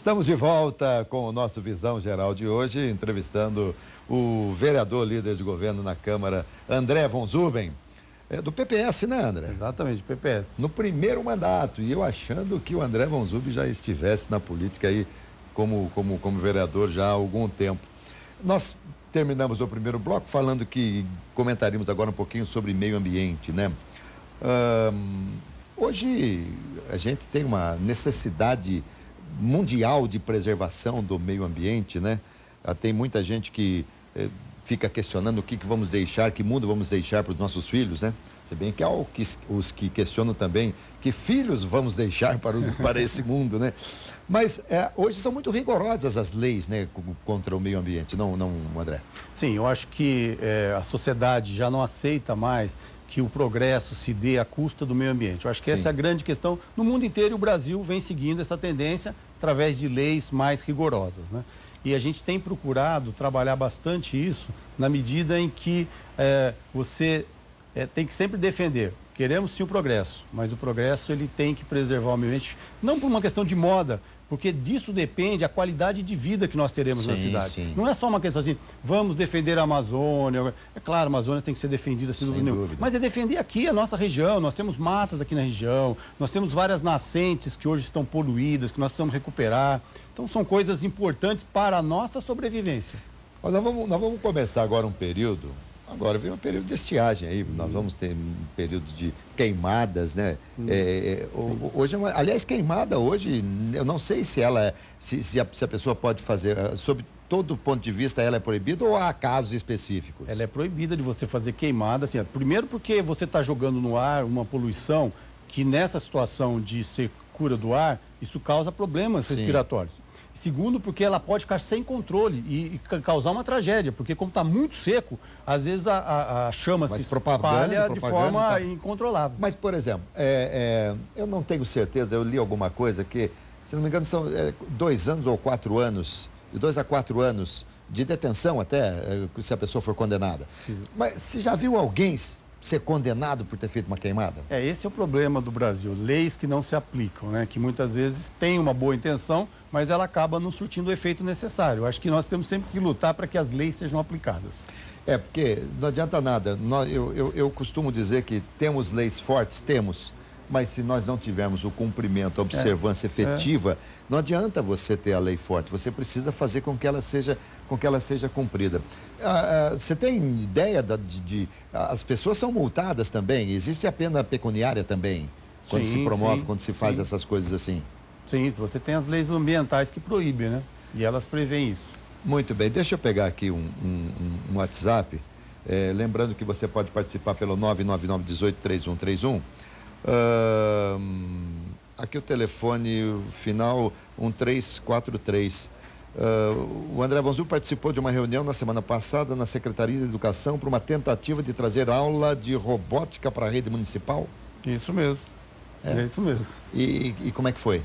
Estamos de volta com o nosso Visão Geral de hoje, entrevistando o vereador líder de governo na Câmara, André Von Zuben, do PPS, né, André? Exatamente, PPS. No primeiro mandato, e eu achando que o André Von Zuben já estivesse na política aí como vereador já há algum tempo. Nós terminamos o primeiro bloco falando que comentaríamos agora um pouquinho sobre meio ambiente, né? Hoje a gente tem uma necessidade mundial de preservação do meio ambiente, né? Tem muita gente que fica questionando o que vamos deixar, que mundo vamos deixar para os nossos filhos, né? Se bem que há os que questionam também que filhos vamos deixar para esse mundo, né? Mas hoje são muito rigorosas as leis, né, contra o meio ambiente, não, André? Sim, eu acho que a sociedade já não aceita mais que o progresso se dê à custa do meio ambiente. Eu acho que essa é a grande questão. No mundo inteiro, o Brasil vem seguindo essa tendência através de leis mais rigorosas, né? E a gente tem procurado trabalhar bastante isso na medida em que você tem que sempre defender. Queremos sim o progresso, mas o progresso ele tem que preservar o meio ambiente, não por uma questão de moda, porque disso depende a qualidade de vida que nós teremos na cidade. Sim. Não é só uma questão assim, vamos defender a Amazônia. É claro, a Amazônia tem que ser defendida sem dúvida. Mas é defender aqui a nossa região. Nós temos matas aqui na região, nós temos várias nascentes que hoje estão poluídas, que nós precisamos recuperar. Então são coisas importantes para a nossa sobrevivência. Nós vamos começar agora um período. Agora vem um período de estiagem aí, nós vamos ter um período de queimadas, né? Hoje, aliás, queimada hoje, eu não sei se a pessoa pode fazer, sob todo ponto de vista, ela é proibida ou há casos específicos? Ela é proibida de você fazer queimada, assim, primeiro porque você está jogando no ar uma poluição que nessa situação de secura do ar, isso causa problemas respiratórios. Segundo, porque ela pode ficar sem controle e causar uma tragédia, porque como está muito seco, às vezes a chama se espalha de forma incontrolável. Mas, por exemplo, eu não tenho certeza, eu li alguma coisa que, se não me engano, são 2 anos ou 4 anos, de 2 a 4 anos de detenção até, se a pessoa for condenada. Mas você já viu alguém ser condenado por ter feito uma queimada? Esse é o problema do Brasil, leis que não se aplicam, né? Que muitas vezes têm uma boa intenção, mas ela acaba não surtindo o efeito necessário. Eu acho que nós temos sempre que lutar para que as leis sejam aplicadas. Porque não adianta nada. Eu costumo dizer que temos leis fortes, mas se nós não tivermos o cumprimento, a observância efetiva, não adianta você ter a lei forte. Você precisa fazer com que ela seja cumprida. Você tem ideia as pessoas são multadas também? Existe a pena pecuniária também quando se promove, quando se faz essas coisas assim? Sim, você tem as leis ambientais que proíbem, né? E elas prevêem isso. Muito bem, deixa eu pegar aqui um WhatsApp, lembrando que você pode participar pelo 999-18-3131. Aqui o telefone final 1343. O André Von Zuben participou de uma reunião na semana passada na Secretaria de Educação para uma tentativa de trazer aula de robótica para a rede municipal? Isso mesmo. É isso mesmo. E como é que foi?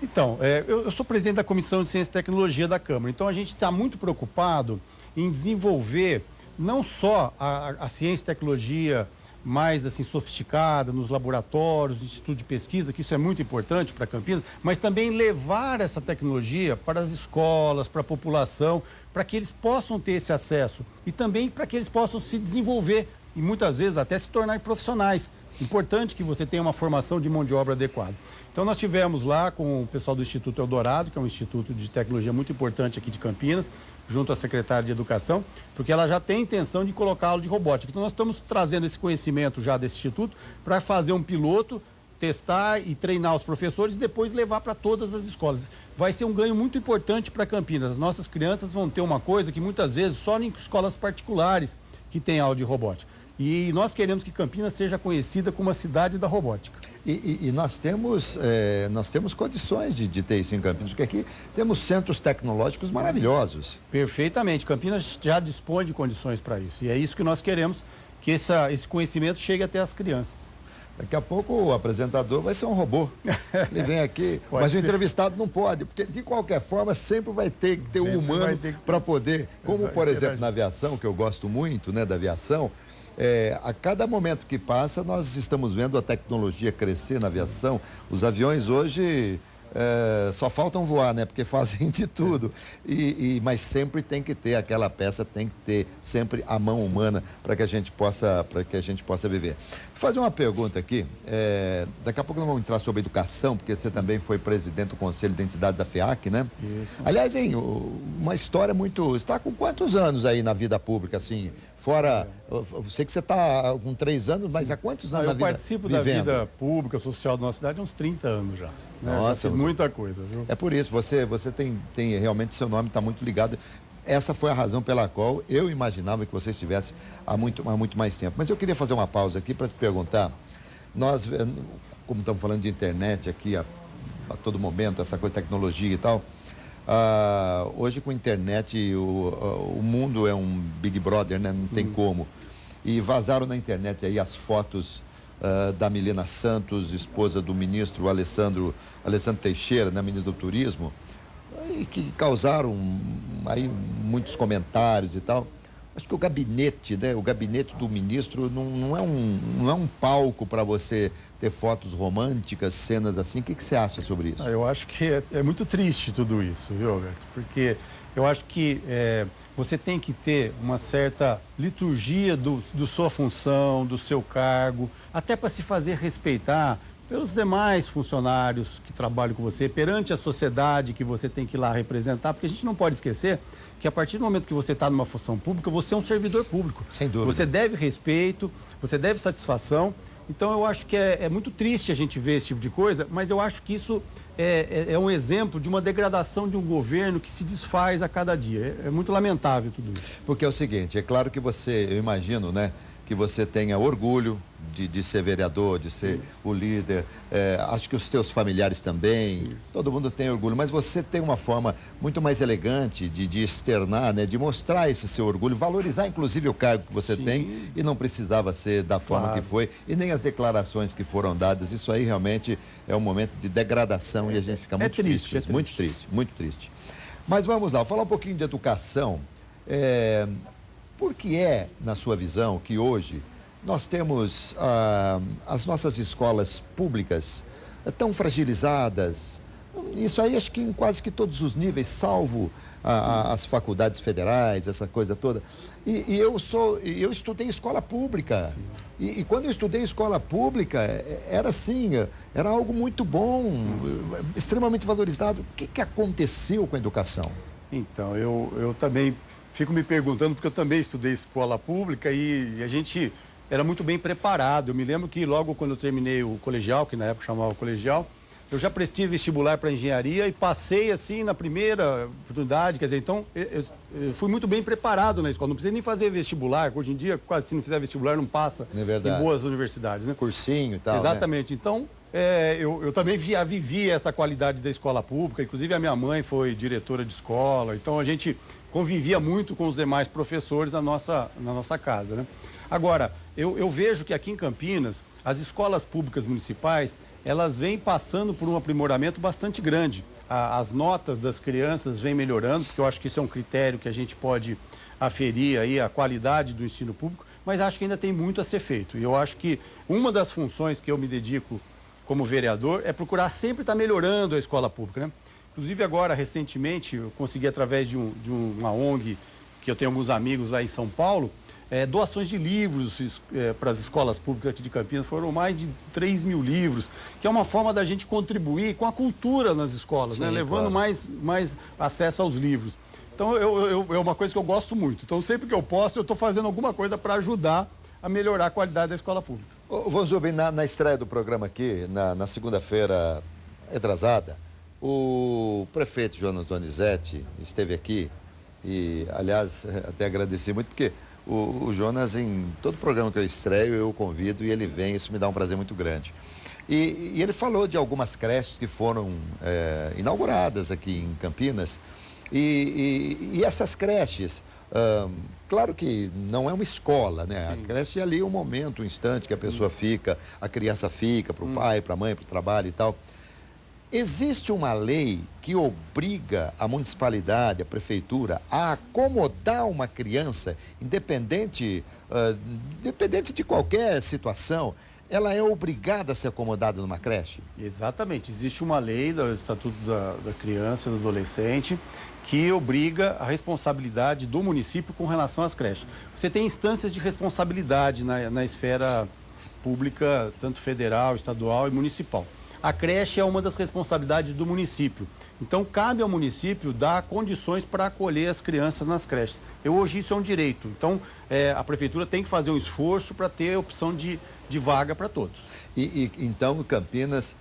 Então, eu sou presidente da Comissão de Ciência e Tecnologia da Câmara, então a gente está muito preocupado em desenvolver não só a ciência e tecnologia mais assim sofisticada nos laboratórios, institutos de pesquisa, que isso é muito importante para Campinas, mas também levar essa tecnologia para as escolas, para a população, para que eles possam ter esse acesso e também para que eles possam se desenvolver e muitas vezes até se tornar profissionais. Importante que você tenha uma formação de mão de obra adequada. Então nós tivemos lá com o pessoal do Instituto Eldorado, que é um instituto de tecnologia muito importante aqui de Campinas, junto à secretária de Educação, porque ela já tem intenção de colocar aula de robótica. Então nós estamos trazendo esse conhecimento já desse instituto para fazer um piloto, testar e treinar os professores e depois levar para todas as escolas. Vai ser um ganho muito importante para Campinas. As nossas crianças vão ter uma coisa que muitas vezes só em escolas particulares que tem aula de robótica. E nós queremos que Campinas seja conhecida como a cidade da robótica. E nós temos condições de ter isso em Campinas, porque aqui temos centros tecnológicos maravilhosos. Perfeitamente. Campinas já dispõe de condições para isso. E é isso que nós queremos, que esse conhecimento chegue até as crianças. Daqui a pouco o apresentador vai ser um robô. Ele vem aqui, mas o entrevistado não pode, porque de qualquer forma sempre vai ter que ter um humano para poder, como por exemplo na aviação, que eu gosto muito, né, da aviação. A cada momento que passa, nós estamos vendo a tecnologia crescer na aviação. Os aviões hoje só faltam voar, né? Porque fazem de tudo. Mas sempre tem que ter aquela peça, tem que ter sempre a mão humana para que a gente possa viver. Vou fazer uma pergunta aqui. Daqui a pouco nós vamos entrar sobre educação, porque você também foi presidente do Conselho de Identidade da FEAC, né? Isso. Aliás, hein, uma história muito... Você está com quantos anos aí na vida pública, assim? Fora... Eu sei que você está com 3 anos, mas há quantos anos na vida? Eu participo da vida pública, social da nossa cidade há uns 30 anos já. Nossa, já fiz muita coisa, viu? É por isso, você tem realmente, seu nome está muito ligado. Essa foi a razão pela qual eu imaginava que você estivesse há muito mais tempo. Mas eu queria fazer uma pausa aqui para te perguntar. Nós, como estamos falando de internet aqui a todo momento, essa coisa de tecnologia e tal, hoje com a internet o mundo é um Big Brother, né? Não tem como. E vazaram na internet aí as fotos da Milena Santos, esposa do ministro Alessandro Teixeira, né, ministro do Turismo, e que causaram aí muitos comentários e tal. Acho que o gabinete, né, o gabinete do ministro não é um palco para você ter fotos românticas, cenas assim. O que você acha sobre isso? Eu acho que é muito triste tudo isso, viu, Alberto? Porque eu acho que você tem que ter uma certa liturgia do sua função, do seu cargo, até para se fazer respeitar pelos demais funcionários que trabalham com você, perante a sociedade que você tem que ir lá representar, porque a gente não pode esquecer que a partir do momento que você está numa função pública, você é um servidor público. Sem dúvida. Você deve respeito, você deve satisfação. Então eu acho que é muito triste a gente ver esse tipo de coisa, mas eu acho que isso é um exemplo de uma degradação de um governo que se desfaz a cada dia. É muito lamentável tudo isso. Porque é o seguinte, é claro que eu imagino, né, que você tenha orgulho de ser vereador, de ser o líder, acho que os teus familiares também, todo mundo tem orgulho, mas você tem uma forma muito mais elegante de externar, né, de mostrar esse seu orgulho, valorizar inclusive o cargo que você tem, e não precisava ser da forma que foi, e nem as declarações que foram dadas. Isso aí realmente é um momento de degradação e a gente fica muito triste, muito triste. Mas vamos lá, falar um pouquinho de educação. Por que na sua visão, que hoje nós temos as nossas escolas públicas tão fragilizadas? Isso aí acho que em quase que todos os níveis, salvo as faculdades federais, essa coisa toda. E eu estudei escola pública. E quando eu estudei escola pública, era assim, era algo muito bom, extremamente valorizado. O que aconteceu com a educação? Então, eu também fico me perguntando, porque eu também estudei escola pública e a gente era muito bem preparado. Eu me lembro que logo quando eu terminei o colegial, que na época chamava colegial, eu já prestei vestibular para engenharia e passei assim na primeira oportunidade. Quer dizer, então eu fui muito bem preparado na escola. Não precisei nem fazer vestibular. Hoje em dia, quase se não fizer vestibular, não passa em boas universidades, né? Cursinho e tal. Exatamente. Né? Então, eu também já vivi essa qualidade da escola pública. Inclusive, a minha mãe foi diretora de escola. Então, a gente convivia muito com os demais professores na nossa casa, né? Agora, eu vejo que aqui em Campinas, as escolas públicas municipais, elas vêm passando por um aprimoramento bastante grande. As notas das crianças vêm melhorando, porque eu acho que isso é um critério que a gente pode aferir aí a qualidade do ensino público, mas acho que ainda tem muito a ser feito. E eu acho que uma das funções que eu me dedico como vereador é procurar sempre estar melhorando a escola pública, né? Inclusive agora, recentemente, eu consegui através de uma ONG, que eu tenho alguns amigos lá em São Paulo, doações de livros para as escolas públicas aqui de Campinas. Foram mais de 3 mil livros, que é uma forma da gente contribuir com a cultura nas escolas, né? Levando mais acesso aos livros. Então, é uma coisa que eu gosto muito. Então, sempre que eu posso, eu estou fazendo alguma coisa para ajudar a melhorar a qualidade da escola pública. Von Zubin, na estreia do programa aqui, na segunda-feira retrasada, o prefeito Jonas Donizete esteve aqui e, aliás, até agradeci muito, porque o Jonas, em todo programa que eu estreio, eu o convido e ele vem, isso me dá um prazer muito grande. E ele falou de algumas creches que foram inauguradas aqui em Campinas, e essas creches, claro que não é uma escola, né? A creche é ali um momento, um instante que a pessoa fica, a criança fica, para o pai, para a mãe, para o trabalho e tal. Existe uma lei que obriga a municipalidade, a prefeitura, a acomodar uma criança, independente de qualquer situação. ela é obrigada a ser acomodada numa creche? Exatamente. Existe uma lei do Estatuto da Criança e do Adolescente que obriga a responsabilidade do município com relação às creches. Você tem instâncias de responsabilidade na esfera pública, tanto federal, estadual e municipal. A creche é uma das responsabilidades do município. Então, cabe ao município dar condições para acolher as crianças nas creches. Hoje isso é um direito. Então, a prefeitura tem que fazer um esforço para ter a opção de vaga para todos. Então, Campinas,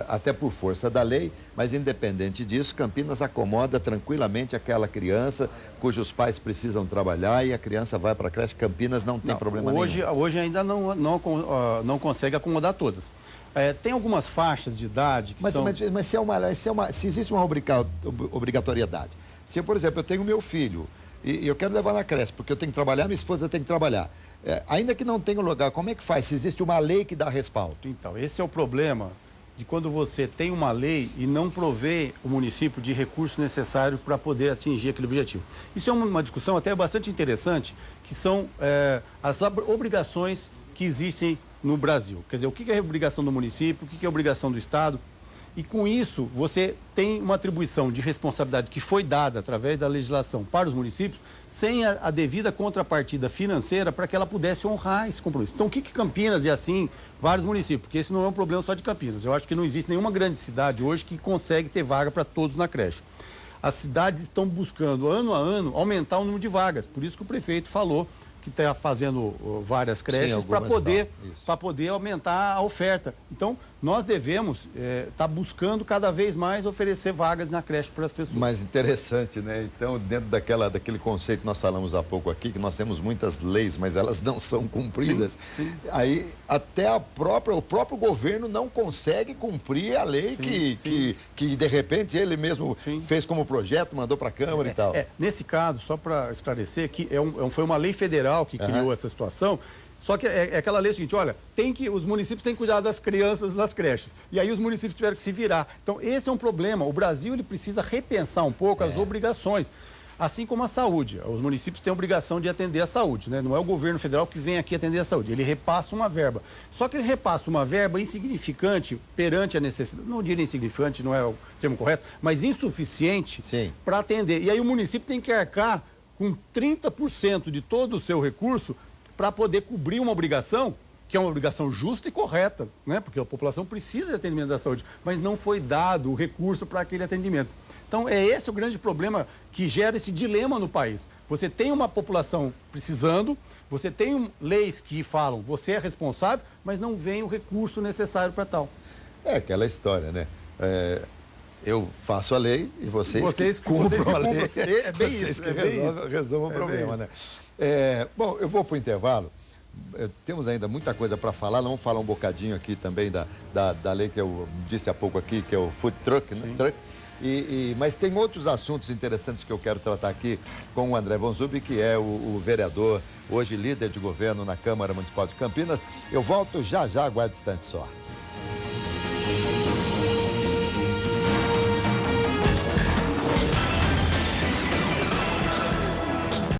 até por força da lei, mas independente disso, Campinas acomoda tranquilamente aquela criança cujos pais precisam trabalhar e a criança vai para a creche. Campinas não tem problema nenhum. Hoje ainda não consegue acomodar todas. Tem algumas faixas de idade que são... Mas se existe uma obrigatoriedade, se, por exemplo, eu tenho meu filho e eu quero levar na creche, porque eu tenho que trabalhar, minha esposa tem que trabalhar, ainda que não tenha lugar, como é que faz? Se existe uma lei que dá respaldo? Então, esse é o problema de quando você tem uma lei e não provê o município de recursos necessários para poder atingir aquele objetivo. Isso é uma discussão até bastante interessante, que são as obrigações que existem no Brasil. Quer dizer, o que é a obrigação do município, o que é a obrigação do Estado. E com isso, você tem uma atribuição de responsabilidade que foi dada através da legislação para os municípios, sem a devida contrapartida financeira para que ela pudesse honrar esse compromisso. Então, o que Campinas e assim vários municípios? Porque esse não é um problema só de Campinas. Eu acho que não existe nenhuma grande cidade hoje que consegue ter vaga para todos na creche. As cidades estão buscando, ano a ano, aumentar o número de vagas. Por isso que o prefeito falou que está fazendo várias creches para poder aumentar a oferta. Então, nós devemos estar buscando cada vez mais oferecer vagas na creche para as pessoas. Mas interessante, né? Então, dentro daquele conceito que nós falamos há pouco aqui, que nós temos muitas leis, mas elas não são cumpridas, sim. Aí até o próprio governo não consegue cumprir a lei que de repente ele mesmo fez como projeto, mandou para a Câmara e tal. Nesse caso, só para esclarecer, que foi uma lei federal que criou essa situação. Só que é aquela lei seguinte, olha, os municípios têm que cuidar das crianças nas creches. E aí os municípios tiveram que se virar. Então, esse é um problema. O Brasil ele precisa repensar um pouco as obrigações. Assim como a saúde. Os municípios têm a obrigação de atender a saúde, né? Não é o governo federal que vem aqui atender a saúde. Ele repassa uma verba. Só que ele repassa uma verba insignificante perante a necessidade. Não diria insignificante, não é o termo correto, mas insuficiente para atender. E aí o município tem que arcar com 30% de todo o seu recurso para poder cobrir uma obrigação, que é uma obrigação justa e correta, né? Porque a população precisa de atendimento da saúde, mas não foi dado o recurso para aquele atendimento. Então, esse o grande problema que gera esse dilema no país. Você tem uma população precisando, você tem leis que falam, você é responsável, mas não vem o recurso necessário para tal. É aquela história, né? Eu faço a lei e vocês cumpram a lei. É bem isso. Resolvam o problema, né? Bom, eu vou para o intervalo. Temos ainda muita coisa para falar. Vamos falar um bocadinho aqui também da lei que eu disse há pouco aqui, que é o food truck, né? Truck. Mas tem outros assuntos interessantes que eu quero tratar aqui com o André Von Zubi, que é o vereador, hoje líder de governo na Câmara Municipal de Campinas. Eu volto já, aguarde instante só.